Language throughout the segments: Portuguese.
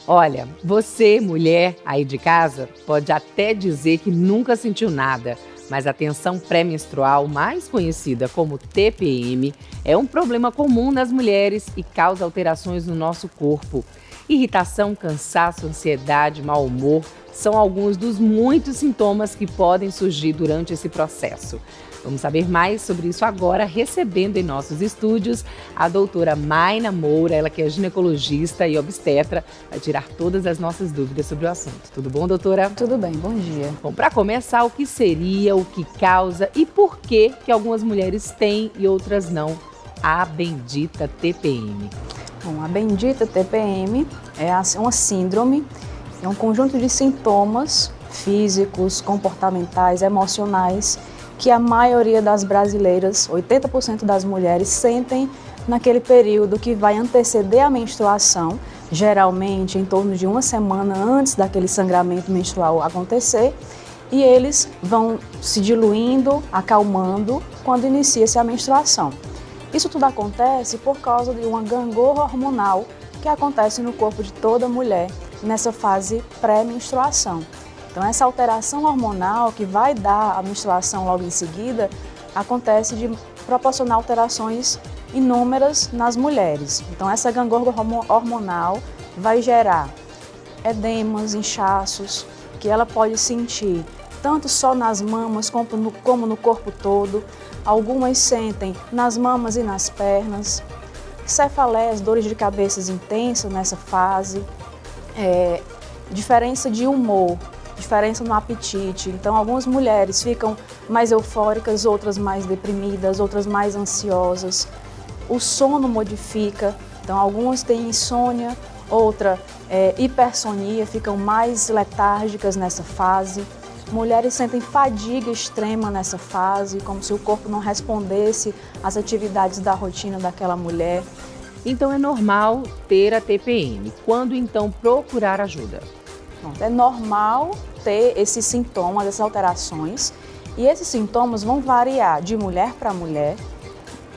Olha, você, mulher aí de casa, pode até dizer que nunca sentiu nada, mas a tensão pré-menstrual, mais conhecida como TPM, é um problema comum nas mulheres e causa alterações no nosso corpo. Irritação, cansaço, ansiedade, mau humor são alguns dos muitos sintomas que podem surgir durante esse processo. Vamos saber mais sobre isso agora, recebendo em nossos estúdios a doutora Mayna Moura, ela que é ginecologista e obstetra, vai tirar todas as nossas dúvidas sobre o assunto. Tudo bom, doutora? Tudo bem, bom dia. Bom, para começar, o que seria, o que causa e por que algumas mulheres têm e outras não a bendita TPM? Bom, a bendita TPM é uma síndrome, é um conjunto de sintomas físicos, comportamentais, emocionais, que a maioria das brasileiras, 80% das mulheres, sentem naquele período que vai anteceder a menstruação, geralmente em torno de uma semana antes daquele sangramento menstrual acontecer, e eles vão se diluindo, acalmando quando inicia-se a menstruação. Isso tudo acontece por causa de uma gangorra hormonal que acontece no corpo de toda mulher nessa fase pré-menstruação. Então, essa alteração hormonal que vai dar a menstruação logo em seguida, acontece de proporcionar alterações inúmeras nas mulheres. Então, essa gangorra hormonal vai gerar edemas, inchaços, que ela pode sentir tanto só nas mamas como no corpo todo. Algumas sentem nas mamas e nas pernas, cefaleias, dores de cabeça intensas nessa fase, diferença de humor, diferença no apetite. Então, algumas mulheres ficam mais eufóricas, outras mais deprimidas, outras mais ansiosas. O sono modifica, então algumas têm insônia, outra hipersonia, ficam mais letárgicas nessa fase. Mulheres sentem fadiga extrema nessa fase, como se o corpo não respondesse às atividades da rotina daquela mulher. Então é normal ter a TPM. Quando então procurar ajuda? É normal ter esses sintomas, essas alterações, e esses sintomas vão variar de mulher para mulher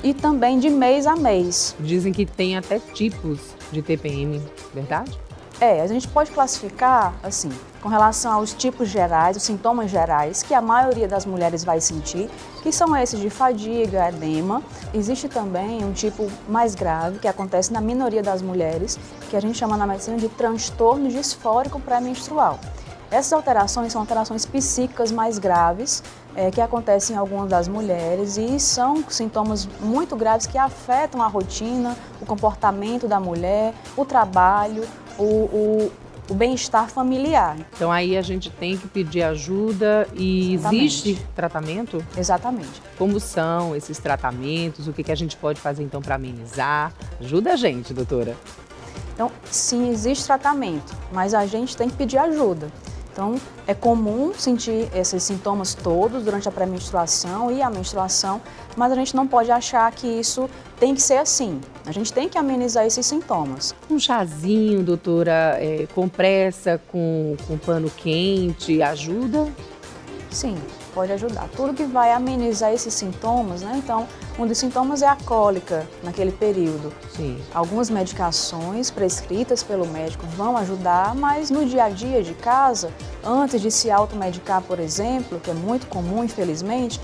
e também de mês a mês. Dizem que tem até tipos de TPM, verdade? A gente pode classificar assim, com relação aos tipos gerais, os sintomas gerais, que a maioria das mulheres vai sentir, que são esses de fadiga, edema. Existe também um tipo mais grave, que acontece na minoria das mulheres, que a gente chama na medicina de transtorno disfórico pré-menstrual. Essas alterações são alterações psíquicas mais graves, que acontecem em algumas das mulheres e são sintomas muito graves que afetam a rotina, o comportamento da mulher, o trabalho, o bem-estar familiar. Então aí a gente tem que pedir ajuda e Exatamente. Existe tratamento? Exatamente. Como são esses tratamentos? O que a gente pode fazer então para amenizar? Ajuda a gente, doutora. Então, sim, existe tratamento, mas a gente tem que pedir ajuda. Então, é comum sentir esses sintomas todos durante a pré-menstruação e a menstruação, mas a gente não pode achar que isso tem que ser assim. A gente tem que amenizar esses sintomas. Um chazinho, doutora, compressa com pano quente, ajuda? Sim, pode ajudar. Tudo que vai amenizar esses sintomas, né? Então, um dos sintomas é a cólica naquele período. Sim. Algumas medicações prescritas pelo médico vão ajudar, mas no dia a dia de casa, antes de se automedicar, por exemplo, que é muito comum, infelizmente,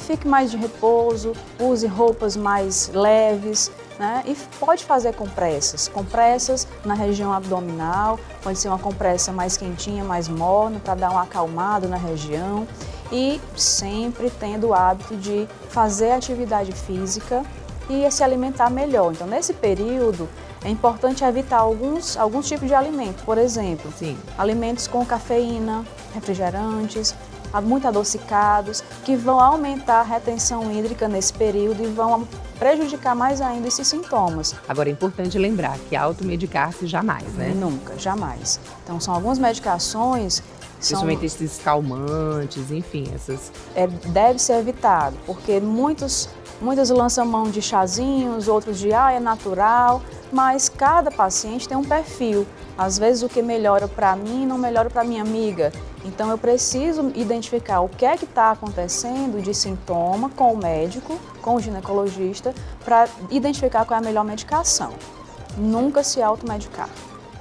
fique mais de repouso, use roupas mais leves, né? E pode fazer compressas na região abdominal, pode ser uma compressa mais quentinha, mais morna, para dar uma acalmada na região. E sempre tendo o hábito de fazer atividade física e se alimentar melhor. Então, nesse período, é importante evitar alguns tipos de alimento. Por exemplo, Sim. alimentos com cafeína, refrigerantes, muito adocicados, que vão aumentar a retenção hídrica nesse período e vão prejudicar mais ainda esses sintomas. Agora é importante lembrar que automedicar-se jamais, né? Nunca, jamais. Então, são algumas medicações. Principalmente esses calmantes, enfim, essas... Deve ser evitado, porque muitos lançam mão de chazinhos, outros de é natural, mas cada paciente tem um perfil. Às vezes o que melhora para mim não melhora para minha amiga. Então eu preciso identificar o que é que está acontecendo de sintoma com o médico, com o ginecologista, para identificar qual é a melhor medicação. Nunca se automedicar.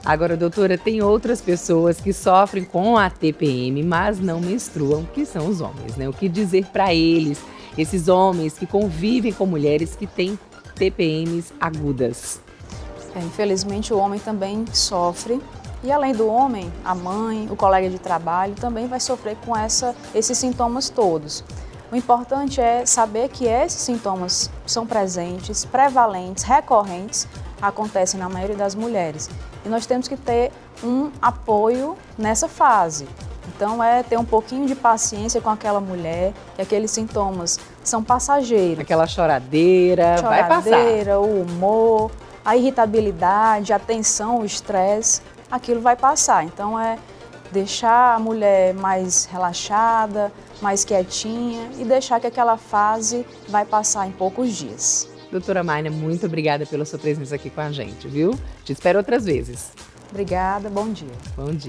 Agora, doutora, tem outras pessoas que sofrem com a TPM, mas não menstruam, que são os homens, né? O que dizer para eles, esses homens que convivem com mulheres que têm TPMs agudas? Infelizmente, o homem também sofre. E além do homem, a mãe, o colega de trabalho também vai sofrer com esses sintomas todos. O importante é saber que esses sintomas são presentes, prevalentes, recorrentes, acontecem na maioria das mulheres. E nós temos que ter um apoio nessa fase. Então, ter um pouquinho de paciência com aquela mulher, que aqueles sintomas são passageiros. Aquela choradeira, vai passar. O humor, a irritabilidade, a tensão, o estresse, aquilo vai passar. Então, deixar a mulher mais relaxada, mais quietinha e deixar que aquela fase vai passar em poucos dias. Doutora Mayna, muito obrigada pela sua presença aqui com a gente, viu? Te espero outras vezes. Obrigada, bom dia. Bom dia.